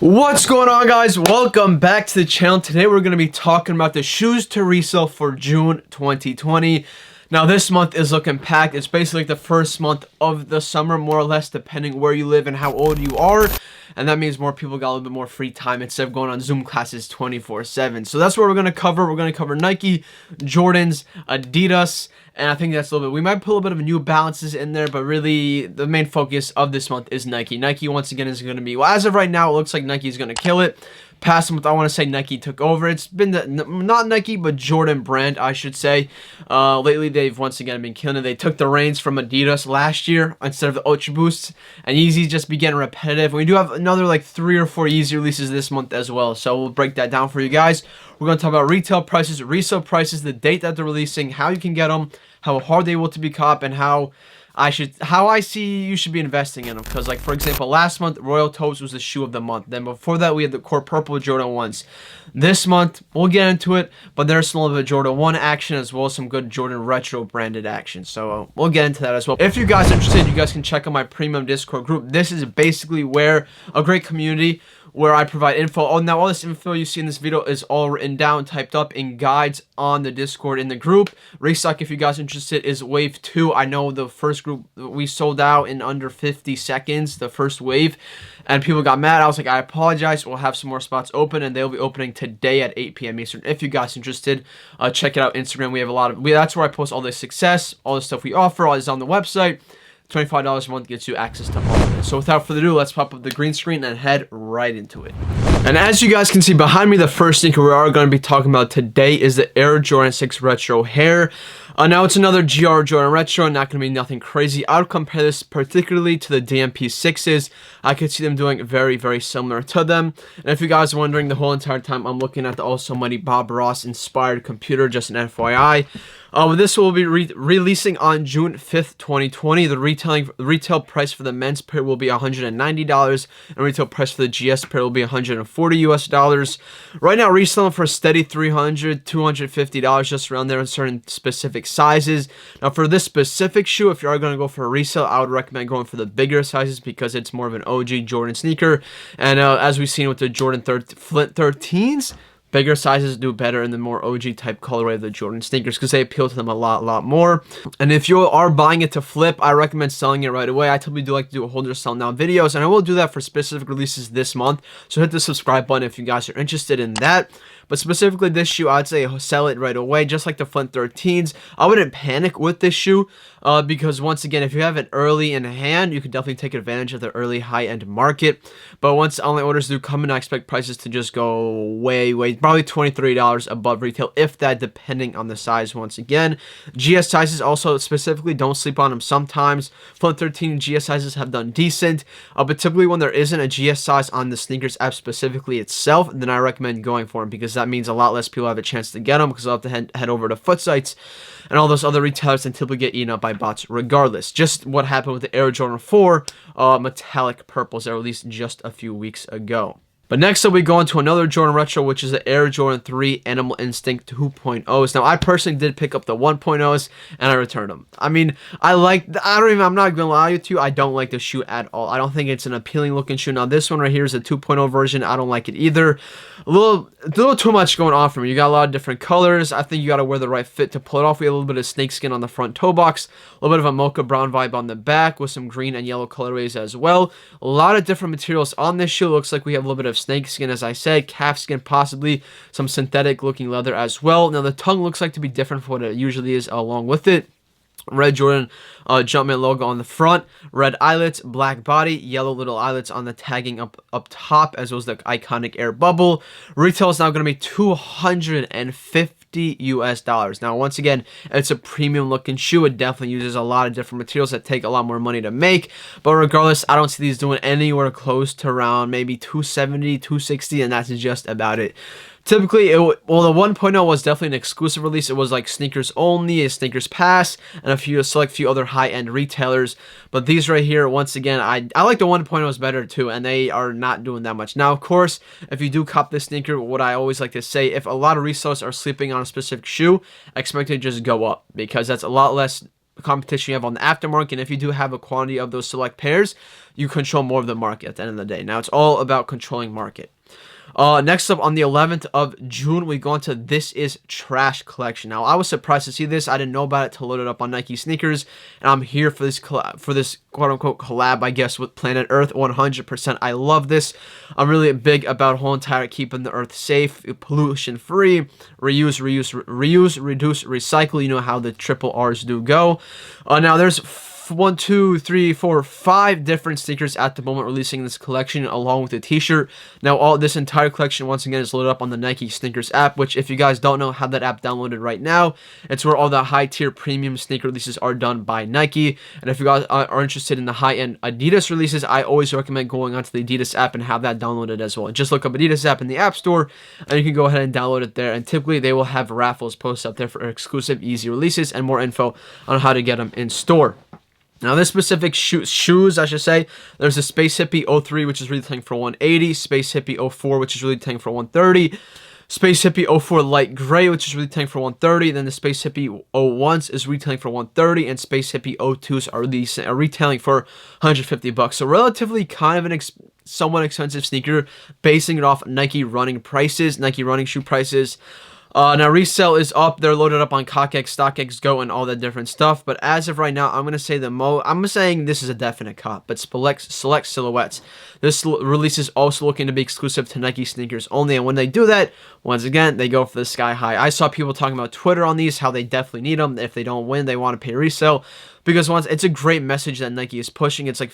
What's going on, guys? Welcome back to the channel. Today we're going to be talking about the shoes to resell for June 2020. Now this month is looking packed. It's basically the first month of the summer, more or less, depending where you live and how old you are. And that means more people got a little bit more free time instead of going on Zoom classes 24/7. So that's what we're going to cover. We're going to cover Nike, Jordans, Adidas, and I think that's a little bit. We might put a little bit of New Balances in there, but really the main focus of this month is Nike. Nike, once again, is going to be, well, as of right now, it looks like Nike is going to kill it. Past month, I want to say Nike took over. It's been not Nike, but Jordan brand, I should say. Lately, they've once again been killing it. They took the reins from Adidas last year instead of the Oats boosts, and Yeezy just began repetitive. We do have another like 3 or 4 Yeezy releases this month as well, so we'll break that down for you guys. We're going to talk about retail prices, resale prices, the date that they're releasing, how you can get them, how hard they will to be caught, and how I see you should be investing in them. Because, like, for example, last month Royal Toast was the shoe of the month. Then before that we had the core purple Jordan 1s. This month we'll get into it, but there's some of Jordan 1 action as well as some good Jordan retro branded action, so we'll get into that as well. If you guys are interested, you guys can check out my premium Discord group. This is basically where a great community where I provide info. Oh, now all this info you see in this video is all written down, typed up in guides on the Discord in the group. Restock, if you guys are interested, is wave 2. I know the first group we sold out in under 50 seconds, the first wave, and people got mad. I was like, I apologize. We'll have some more spots open, and they'll be opening today at 8 p.m. Eastern. If you guys are interested, check it out. Instagram, we have a lot of, that's where I post all the success, all the stuff we offer, all is on the website. $25 a month gets you access to all of it. So without further ado, let's pop up the green screen and head right into it. And as you guys can see behind me, the first sneaker we are going to be talking about today is the Air Jordan 6 Retro Hair. Now it's another GR Jordan Retro, not going to be nothing crazy. I would compare this particularly to the DMP 6s. I could see them doing very, very similar to them. And if you guys are wondering, the whole entire time I'm looking at the Also Mighty Bob Ross inspired computer, just an FYI. This will be releasing on June 5th, 2020. The retail price for the men's pair will be $190, and retail price for the GS pair will be $140 US. Right now, reselling for a steady $300, $250, just around there in certain specific sizes. Now, for this specific shoe, if you are going to go for a resale, I would recommend going for the bigger sizes because it's more of an OG Jordan sneaker. And as we've seen with the Jordan Flint 13s, bigger sizes do better in the more OG type colorway of the Jordan sneakers because they appeal to them a lot more. And if you are buying it to flip, I recommend selling it right away. I typically do like to do a hold or sell now videos, and I will do that for specific releases this month. So hit the subscribe button if you guys are interested in that. But specifically this shoe, I'd say sell it right away, just like the Flint 13s. I wouldn't panic with this shoe because, once again, if you have it early in hand, you can definitely take advantage of the early high-end market. But once online orders do come in, I expect prices to just go way, probably $23 above retail, if that, depending on the size once again. GS sizes also, specifically, don't sleep on them sometimes. Flint 13 GS sizes have done decent, but typically when there isn't a GS size on the sneakers app specifically itself, then I recommend going for them because that means a lot less people have a chance to get them because they'll have to head over to foot sites and all those other retailers and typically get eaten up by bots regardless. Just what happened with the Air Jordan 4 metallic purples that were released just a few weeks ago. But next up, we go into another Jordan Retro, which is the Air Jordan 3 Animal Instinct 2.0s. Now, I personally did pick up the 1.0s, and I returned them. I mean, I'm not gonna lie to you, I don't like the shoe at all. I don't think it's an appealing looking shoe. Now, this one right here is a 2.0 version. I don't like it either. A little too much going on for me. You got a lot of different colors. I think you got to wear the right fit to pull it off. We have a little bit of snakeskin on the front toe box, a little bit of a mocha brown vibe on the back with some green and yellow colorways as well. A lot of different materials on this shoe. Looks like we have a little bit of snakeskin, as I said, calfskin, possibly some synthetic looking leather as well. Now the tongue looks like to be different from what it usually is along with it. Red Jordan Jumpman logo on the front, red eyelets, black body, yellow little eyelets on the tagging up top, as well as the iconic air bubble. Retail is now going to be $250 US. Now, once again, it's a premium looking shoe. It definitely uses a lot of different materials that take a lot more money to make, but regardless, I don't see these doing anywhere close to around maybe $270, $260, and that's just about it. Typically, the 1.0 was definitely an exclusive release. It was like sneakers only, a sneakers pass, and a select few other high-end retailers. But these right here, once again, I like the 1.0s better too, and they are not doing that much. Now, of course, if you do cop this sneaker, what I always like to say, if a lot of resellers are sleeping on a specific shoe, expect it to just go up because that's a lot less competition you have on the aftermarket. And if you do have a quantity of those select pairs, you control more of the market at the end of the day. Now, it's all about controlling market. Next up, on the 11th of June, we go into This Is Trash collection. Now, I was surprised to see this. I didn't know about it to load it up on Nike sneakers, and I'm here for this quote-unquote collab, I guess, with Planet Earth. 100%. I love this. I'm really big about whole entire keeping the Earth safe, pollution-free, reuse, reduce, recycle. You know how the triple R's do go. Now, there's 5 different sneakers at the moment releasing this collection along with a t-shirt. Now, all this entire collection once again is loaded up on the Nike sneakers app, which if you guys don't know, have that app downloaded right now. It's where all the high tier premium sneaker releases are done by Nike. And if you guys are interested in the high end Adidas releases, I always recommend going onto the Adidas app and have that downloaded as well. Just look up Adidas app in the app store and you can go ahead and download it there. And typically they will have raffles posted up there for exclusive Yeezy releases and more info on how to get them in store. Now, this specific shoes, I should say, there's a Space Hippie 03, which is retailing for $180, Space Hippie 04, which is retailing for $130, Space Hippie 04 Light Gray, which is retailing for $130, then the Space Hippie 01s is retailing for $130, and Space Hippie 02s are retailing for $150. So, relatively kind of an somewhat expensive sneaker, basing it off Nike running prices, Nike running shoe prices. Now, resale is up. They're loaded up on COCX, StockX, Go, and all that different stuff. But as of right now, I'm going to say I'm saying this is a definite cop. But select silhouettes. This release is also looking to be exclusive to Nike sneakers only. And when they do that, once again, they go for the sky high. I saw people talking about Twitter on these, how they definitely need them. If they don't win, they want to pay resale. Because once it's a great message that Nike is pushing. It's like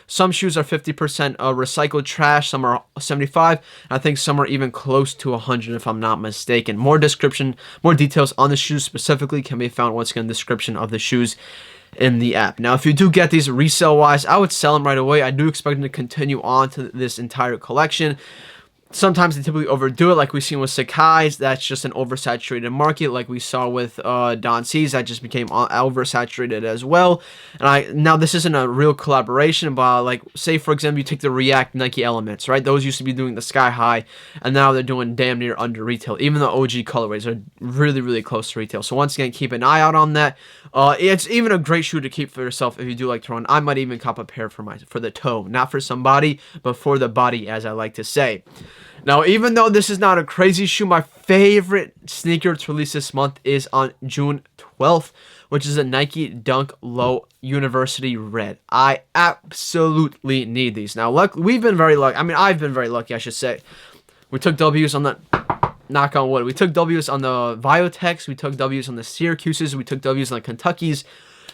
some shoes are 50% recycled trash, some are 75, and I think some are even close to 100 if I'm not mistaken. More details on the shoes specifically can be found once again in the description of the shoes in the app. Now, if you do get these resale wise, I would sell them right away. I do expect them to continue on to this entire collection. Sometimes they typically overdo it, like we've seen with Sakai's. That's just an oversaturated market, like we saw with Don C's. That just became oversaturated as well. And now this isn't a real collaboration, but like, say for example, you take the React Nike Elements, right? Those used to be doing the sky high, and now they're doing damn near under retail. Even the OG colorways are really, really close to retail. So once again, keep an eye out on that. It's even a great shoe to keep for yourself if you do like to run. I might even cop a pair for the toe, not for somebody, but for the body, as I like to say. Now, even though this is not a crazy shoe, my favorite sneaker to release this month is on June 12th, which is a Nike Dunk Low University Red. I absolutely need these. Now, we've been very lucky. I mean, I've been very lucky, I should say. We took W's on the... Knock on wood. We took W's on the Biotechs. We took W's on the Syracuses. We took W's on the Kentuckys.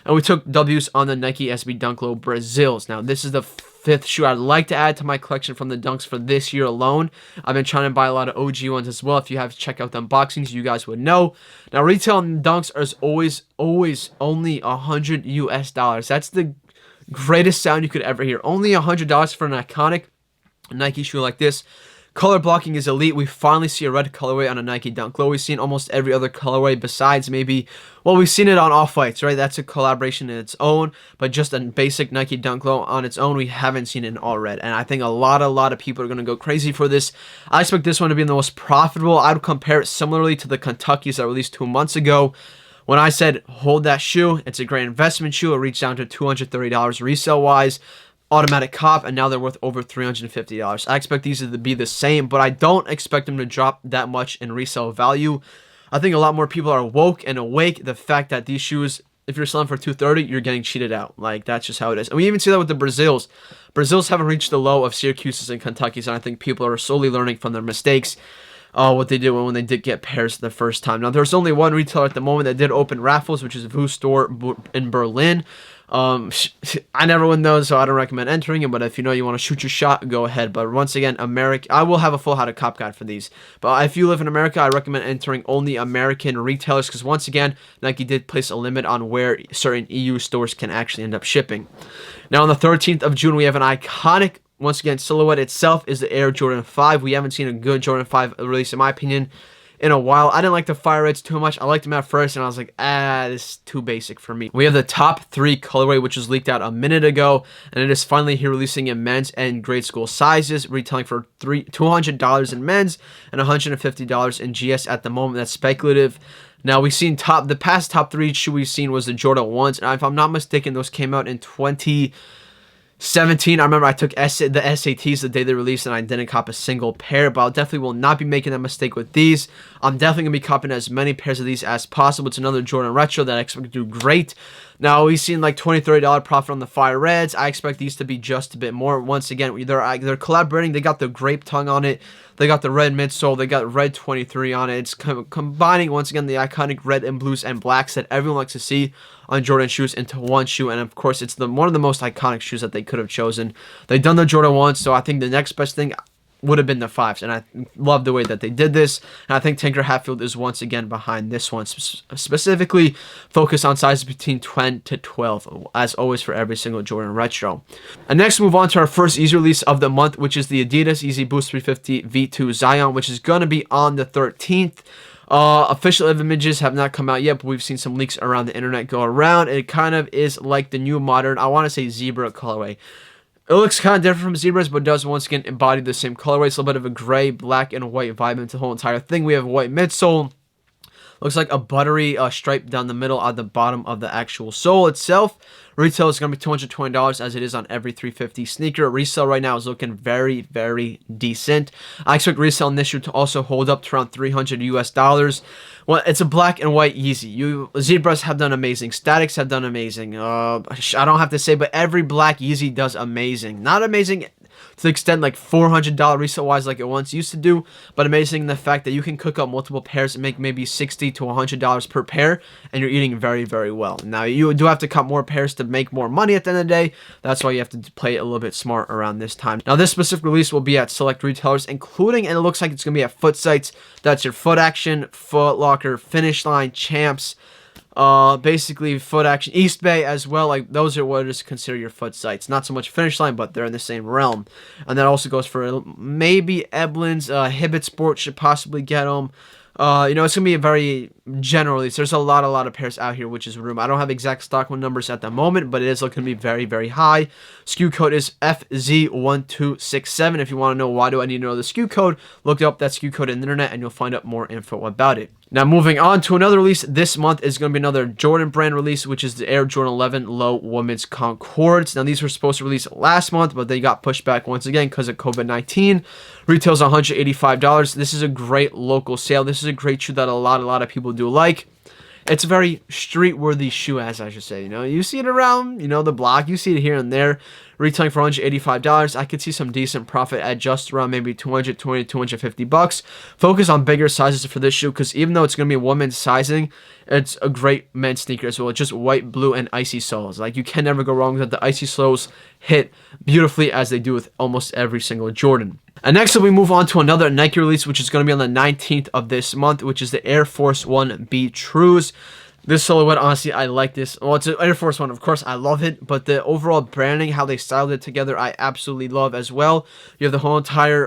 And we took W's on the Nike SB Dunk Low Brazils. Now, this is the 5th shoe I'd like to add to my collection from the Dunks for this year alone. I've been trying to buy a lot of OG ones as well. If you have to check out the unboxings, you guys would know. Now, retail on Dunks is always only $100 US. That's the greatest sound you could ever hear. Only $100 for an iconic Nike shoe like this. Color blocking is elite. We finally see a red colorway on a Nike Dunk Low. We've seen almost every other colorway besides maybe, well, we've seen it on Off-Whites, right? That's a collaboration in its own, but just a basic Nike Dunk Low on its own, we haven't seen it in all red. And I think a lot of people are going to go crazy for this. I expect this one to be the most profitable. I would compare it similarly to the Kentuckys that released 2 months ago. When I said hold that shoe, it's a great investment shoe. It reached down to $230 resale-wise. Automatic cop, and now they're worth over $350. I expect these to be the same, but I don't expect them to drop that much in resale value. I think a lot more people are woke and awake the fact that these shoes, if you're selling for $230, you're getting cheated out. Like, that's just how it is. And we even see that with the Brazils. Brazils haven't reached the low of Syracuse's and Kentucky's, and I think people are slowly learning from their mistakes. What they did when they did get pairs the first time. Now, there's only one retailer at the moment that did open raffles, which is Vu Store in Berlin. I never win those, so I don't recommend entering it, but if you know you want to shoot your shot, go ahead. But once again, I will have a full how to cop guide for these. But if you live in America, I recommend entering only American retailers, because once again, Nike did place a limit on where certain EU stores can actually end up shipping. Now, on the 13th of June, we have an iconic, once again, silhouette itself is the Air Jordan 5. We haven't seen a good Jordan 5 release, in my opinion, in a while. I didn't like the fire reds too much. I liked them at first, and I was like, this is too basic for me. We have the top 3 colorway, which was leaked out a minute ago, and it is finally here releasing in men's and grade school sizes, retailing for $200 in men's and $150 in GS at the moment. That's speculative. Now we've seen the past top 3 shoe we've seen was the Jordan 1s, and if I'm not mistaken, those came out in 2017. I remember I took the SATs the day they released, and I didn't cop a single pair, but I definitely will not be making that mistake with these. I'm definitely going to be copping as many pairs of these as possible. It's another Jordan Retro that I expect to do great. Now, we've seen like $20, $30 profit on the Fire Reds. I expect these to be just a bit more. Once again, they're collaborating. They got the grape tongue on it. They got the red midsole. They got red 23 on it. It's kind of combining, once again, the iconic red and blues and blacks that everyone likes to see on Jordan shoes into one shoe. And, of course, it's one of the most iconic shoes that they could have chosen. They've done the Jordan 1, so I think the next best thing would have been the 5s, and I love the way that they did this, and I think Tinker Hatfield is once again behind this one, specifically focused on sizes between 10 to 12, as always for every single Jordan Retro. And next, move on to our first Yeezy release of the month, which is the Adidas Yeezy Boost 350 V2 Zion, which is going to be on the 13th. Official images have not come out yet, but we've seen some leaks around the internet go around. It kind of is like the new modern, I want to say, Zebra colorway. It looks kind of different from Zebras, but does once again embody the same colorway. It's a little bit of a gray, black, and white vibe into the whole entire thing. We have a white midsole. Looks like a buttery stripe down the middle at the bottom of the actual sole itself. Retail is going to be $220 as it is on every 350 sneaker. Resale right now is looking very, very decent. I expect resale in this shoe to also hold up to around $300 US. Well, it's a black and white Yeezy. Zebras have done amazing. Statics have done amazing. I don't have to say, but every black Yeezy does amazing. Not amazing to the extent like $400 resale wise like it once used to do, but amazing in the fact that you can cook up multiple pairs and make maybe $60 to $100 per pair, and you're eating very, very well. Now, you do have to cut more pairs to make more money at the end of the day. That's why you have to play it a little bit smart around this time. Now, this specific release will be at select retailers, including, and it looks like it's going to be at Foot Sites. That's your Foot Action, Foot Locker, Finish Line, Champs, basically Foot Action, East Bay as well. Like, those are what is considered your Foot Sites. Not so much Finish Line, but they're in the same realm. And that also goes for maybe Eblin's, Hibbett Sport should possibly get them. It's going to be a very general release. There's a lot of pairs out here, which is room. I don't have exact stock numbers at the moment, but it is looking to be very, very high. SKU code is FZ1267. If you want to know why do I need to know the SKU code, look up that SKU code on the internet and you'll find out more info about it. Now, moving on to another release this month is going to be another Jordan brand release, which is the Air Jordan 11 Low Women's Concords. Now, these were supposed to release last month, but they got pushed back once again because of COVID-19. Retails $185. This is a great local sale. This is a great shoe that a lot of people do like. It's a very street-worthy shoe, as I should say. You see it around, the block. You see it here and there. Retailing for $185. I could see some decent profit at just around maybe $220 to $250. Focus on bigger sizes for this shoe because even though it's going to be women's sizing, it's a great men's sneaker as well. It's just white, blue, and icy soles. Like, you can never go wrong with that. The icy soles hit beautifully as they do with almost every single Jordan. And next up, we move on to another Nike release, which is going to be on the 19th of this month, which is the Air Force One B Trues. This silhouette, honestly, I like this. Well, it's an Air Force One, of course, I love it. But the overall branding, how they styled it together, I absolutely love as well. You have the whole entire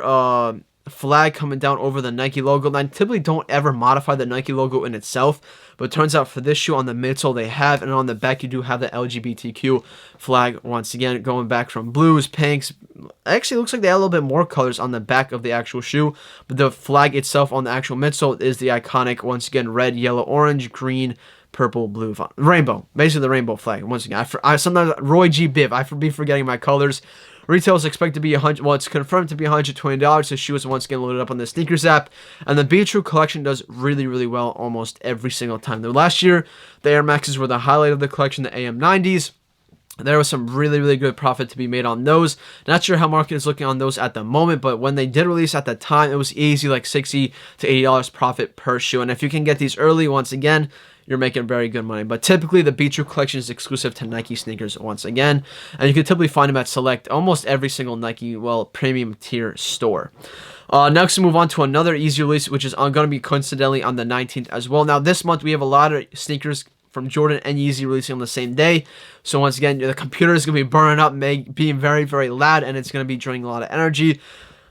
flag coming down over the Nike logo. And I typically don't ever modify the Nike logo in itself, but it turns out for this shoe on the midsole they have, and on the back you do have the LGBTQ flag once again, going back from blues, pinks. Actually, it looks like they have a little bit more colors on the back of the actual shoe, but the flag itself on the actual midsole is the iconic, once again, red, yellow, orange, green, purple, blue, rainbow. Basically the rainbow flag. Once again, I sometimes Roy G. Biv, I be forgetting my colors. Retail is expected to be it's confirmed to be $120. The shoe is once again loaded up on the sneakers app, and the Be True collection does really, really well almost every single time. Though last year, the Air Maxes were the highlight of the collection, the AM90s. There was some really, really good profit to be made on those. Not sure how market is looking on those at the moment, but when they did release at the time, it was easy, like $60 to $80 profit per shoe. And if you can get these early, once again, you're making very good money. But typically, the Be True collection is exclusive to Nike sneakers once again. And you can typically find them at select almost every single Nike, premium tier store. Next, we move on to another Yeezy release, which is going to be coincidentally on the 19th as well. Now, this month, we have a lot of sneakers from Jordan and Yeezy releasing on the same day. So once again, the computer is going to be burning up, being very, very loud, and it's going to be draining a lot of energy.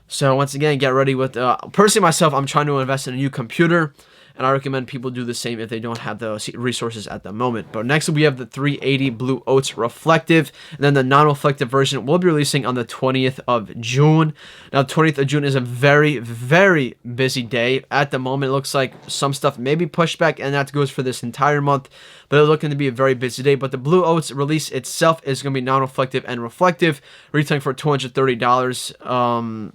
So once again, get ready with, personally myself, I'm trying to invest in a new computer. and I recommend people do the same if they don't have the resources at the moment. But next we have the 380 Blue Oats Reflective, and then the non-reflective version will be releasing on the 20th of June. Now 20th of June is a very, very busy day. At the moment, it looks like some stuff may be pushed back, and that goes for this entire month, but it's looking to be a very busy day. But the Blue Oats release itself is going to be non-reflective and reflective, retailing for $230.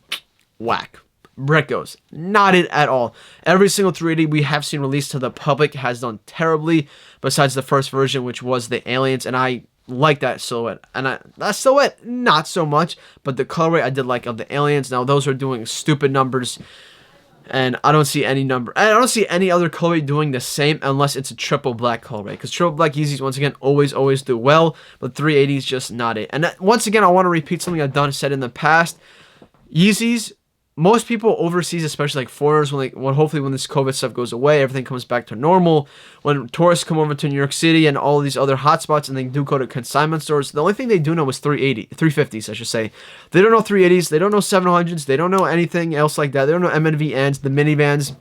Whack. Brickos. Not it at all. Every single 380 we have seen released to the public has done terribly, besides the first version, which was the aliens, and I like that silhouette. And that silhouette, not so much, but the colorway I did like of the aliens. Now those are doing stupid numbers, and I don't see any other colorway doing the same unless it's a triple black colorway, because triple black Yeezys once again always do well, but 380 is just not it. And once again, I want to repeat something I've said in the past. Yeezys, most people overseas, especially like foreigners, hopefully when this COVID stuff goes away, everything comes back to normal, when tourists come over to New York City and all these other hotspots and they do go to consignment stores, the only thing they do know is 350s, I should say. They don't know 380s, they don't know 700s, they don't know anything else like that. They don't know MNVNs, the minivans.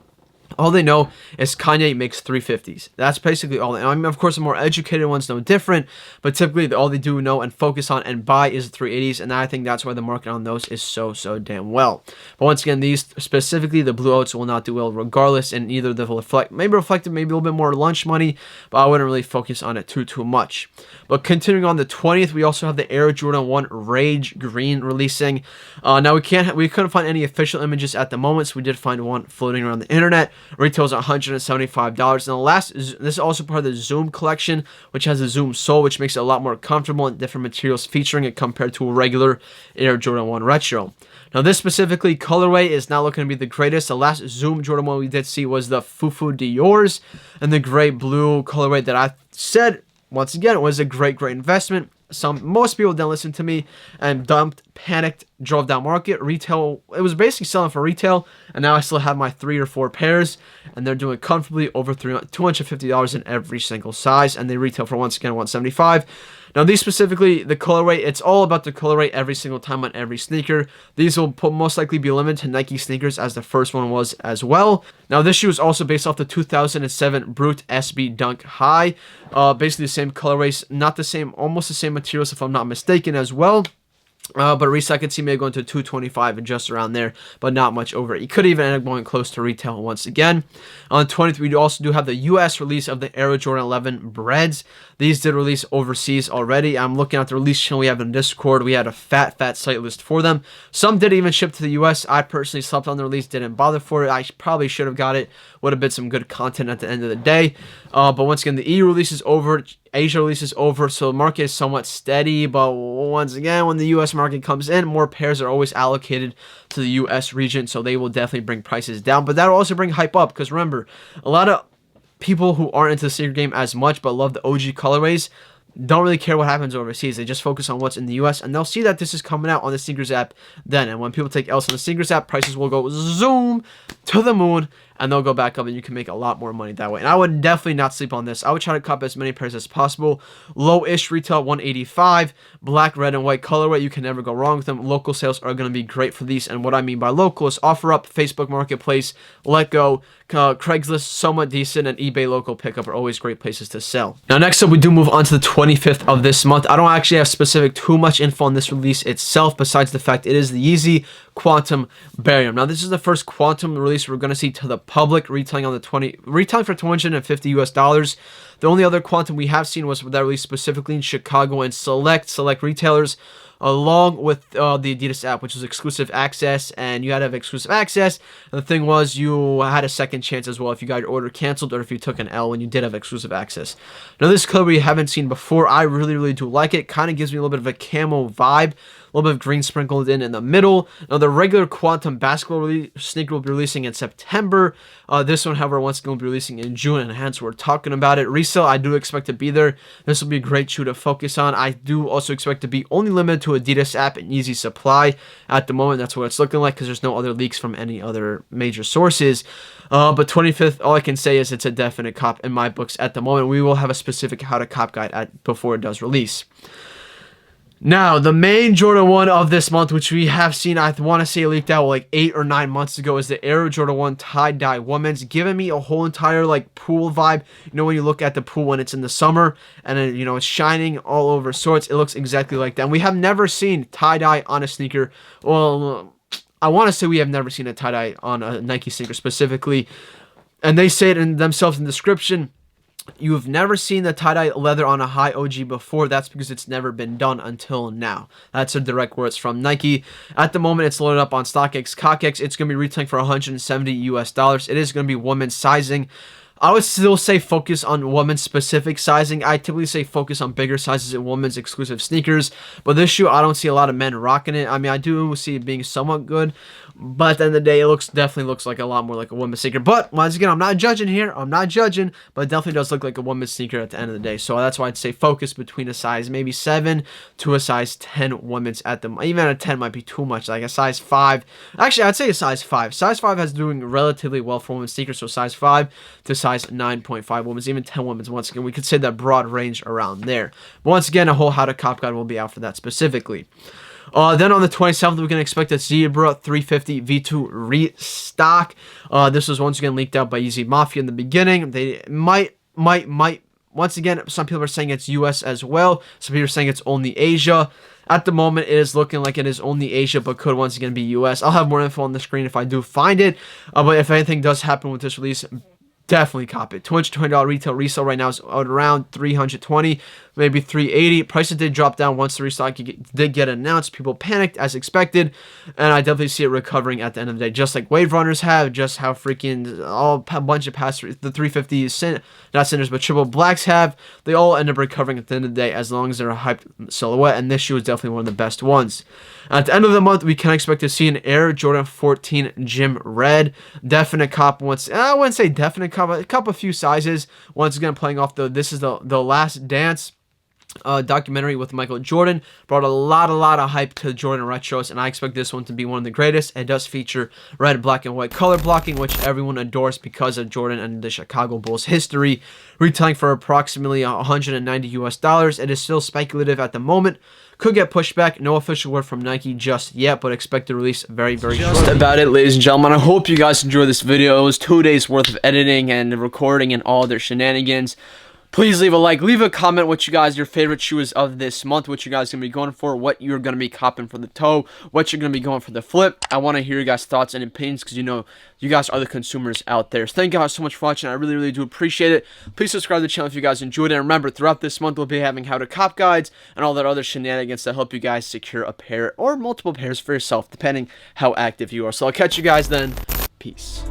All they know is Kanye makes 350s. That's basically all. I mean, of course, the more educated ones know different, but typically all they do know and focus on and buy is the 380s, and I think that's why the market on those is so damn well. But once again, these specifically, the Blue Oats will not do well regardless, and either the reflective, maybe a little bit more lunch money, but I wouldn't really focus on it too much. But continuing on the 20th, we also have the Air Jordan 1 Rage Green releasing. Now we couldn't find any official images at the moment, so we did find one floating around the internet. Retails $175. And this is also part of the Zoom collection, which has a Zoom sole, which makes it a lot more comfortable and different materials featuring it compared to a regular Air Jordan 1 Retro. Now this specifically colorway is not looking to be the greatest. The last Zoom Jordan 1 we did see was the Fufu Dior's and the gray blue colorway that I said, once again, was a great investment. Most people didn't listen to me and panicked, drove down market. Retail, it was basically selling for retail, and now I still have my 3 or 4 pairs, and they're doing comfortably over $250 in every single size, and they retail for, once again, $175. Now these specifically, the colorway, it's all about the colorway every single time on every sneaker. These will most likely be limited to Nike sneakers, as the first one was as well. Now this shoe is also based off the 2007 Brute SB Dunk High. Basically the same colorways, not the same, almost the same materials if I'm not mistaken as well. But resale I could see maybe going to $225 and just around there, but not much over it. You could even end up going close to retail once again. On the 20th, we also do have the US release of the Air Jordan 11 Breads. These did release overseas already. I'm looking at the release channel we have in Discord. We had a fat site list for them. Some did even ship to the US. I personally slept on the release, didn't bother for it. I probably should have got it. Would have been some good content at the end of the day. But once again, the EU release is over. Asia release is over, so the market is somewhat steady, but once again, when the US market comes in, more pairs are always allocated to the US region, so they will definitely bring prices down, but that'll also bring hype up, because remember, a lot of people who aren't into the sneaker game as much, but love the OG colorways, don't really care what happens overseas. They just focus on what's in the US, and they'll see that this is coming out on the Sneakers app then, and when people take L's on the Sneakers app, prices will go zoom to the moon, and they'll go back up, and you can make a lot more money that way. And I would definitely not sleep on this. I would try to cop as many pairs as possible. Low-ish retail, $185. Black, red, and white colorway. You can never go wrong with them. Local sales are going to be great for these. And what I mean by local is OfferUp, Facebook Marketplace, Letgo, Craigslist, somewhat decent, and eBay local pickup are always great places to sell. Now, next up, we do move on to the 25th of this month. I don't actually have too much info on this release itself, besides the fact it is the Yeezy Quantum Barium. Now, this is the first Quantum release we're going to see to the public, retailing for $250 US. The only other Quantum we have seen was that released specifically in Chicago and select retailers, along with the Adidas app, which was exclusive access, and you had to have exclusive access. And the thing was, you had a second chance as well if you got your order canceled or if you took an L when you did have exclusive access. Now, this color we haven't seen before. I really do like it. Kind of gives me a little bit of a camo vibe. A little bit of green sprinkled in the middle. Now, the regular Quantum basketball sneaker will be releasing in September. This one, however, once again will be releasing in June, and hence we're talking about it. Resale, I do expect to be there. This will be a great shoe to focus on. I do also expect to be only limited to Adidas app and Yeezy supply at the moment. That's what it's looking like, because there's no other leaks from any other major sources. But 25th, all I can say is it's a definite cop in my books at the moment. We will have a specific how to cop guide before it does release. Now, the main Jordan 1 of this month, which we have seen, I want to say leaked out like 8 or 9 months ago, is the Air Jordan 1 tie-dye women's, giving me a whole entire like pool vibe. You know, when you look at the pool when it's in the summer and then, you know, it's shining all over sorts, it looks exactly like that. And we have never seen tie-dye on a sneaker. Well, I want to say we have never seen a tie-dye on a Nike sneaker specifically. And they say it in themselves in the description. You've never seen the tie-dye leather on a high OG before. That's because it's never been done until now. That's the direct words from Nike. At the moment, it's loaded up on StockX, CockX. It's going to be retailing for $170 US. It is going to be women's sizing. I would still say focus on women's specific sizing. I typically say focus on bigger sizes in women's exclusive sneakers. But this shoe, I don't see a lot of men rocking it. I mean, I do see it being somewhat good. But at the end of the day, it definitely looks like a lot more like a women's sneaker. But once again, I'm not judging here. I'm not judging. But it definitely does look like a women's sneaker at the end of the day. So that's why I'd say focus between a size maybe 7 to a size 10 women's at the moment. Even a 10 might be too much. Like a size 5. Actually, I'd say a size 5. Size 5 has doing relatively well for women's sneakers. So size 5 to size 9.5 women's, even 10 women's. Once again, we could say that broad range around there. But once again, a whole how to cop guide will be out for that specifically. Then on the 27th, we can expect a Zebra 350 V2 restock. This was once again leaked out by Yeezy Mafia in the beginning. They might. Once again, some people are saying it's US as well. Some people are saying it's only Asia. At the moment, it is looking like it is only Asia, but could once again be US. I'll have more info on the screen if I do find it. But if anything does happen with this release, definitely cop it. $220 retail resale right now is around $320, maybe $380. Prices did drop down once the restock did get announced. People panicked as expected, and I definitely see it recovering at the end of the day, just like Wave Runners have, just how freaking a bunch of past the 350s, not Cinders, but Triple Blacks have. They all end up recovering at the end of the day as long as they're a hyped silhouette, and this shoe is definitely one of the best ones. At the end of the month, we can expect to see an Air Jordan 14 Gym Red. Definite cop once. I wouldn't say definite cop, a couple a few sizes. Once again, playing off this is the Last Dance documentary with Michael Jordan. Brought a lot of hype to Jordan retros, and I expect this one to be one of the greatest. It does feature red, black, and white color blocking, which everyone adores because of Jordan and the Chicago Bulls history. Retailing for approximately $190 US. It is still speculative at the moment. Could get pushed back. No official word from Nike just yet, but expect to release very shortly. Just about it, ladies and gentlemen. I hope you guys enjoyed this video. It was 2 days worth of editing and recording and all their shenanigans. Please leave a like, leave a comment what you guys, your favorite shoe is of this month, what you guys are going to be going for, what you're going to be copping for the toe, what you're going to be going for the flip. I want to hear your guys' thoughts and opinions because you know you guys are the consumers out there. So thank you guys so much for watching. I really do appreciate it. Please subscribe to the channel if you guys enjoyed it. And remember, throughout this month, we'll be having how to cop guides and all that other shenanigans to help you guys secure a pair or multiple pairs for yourself, depending how active you are. So I'll catch you guys then. Peace.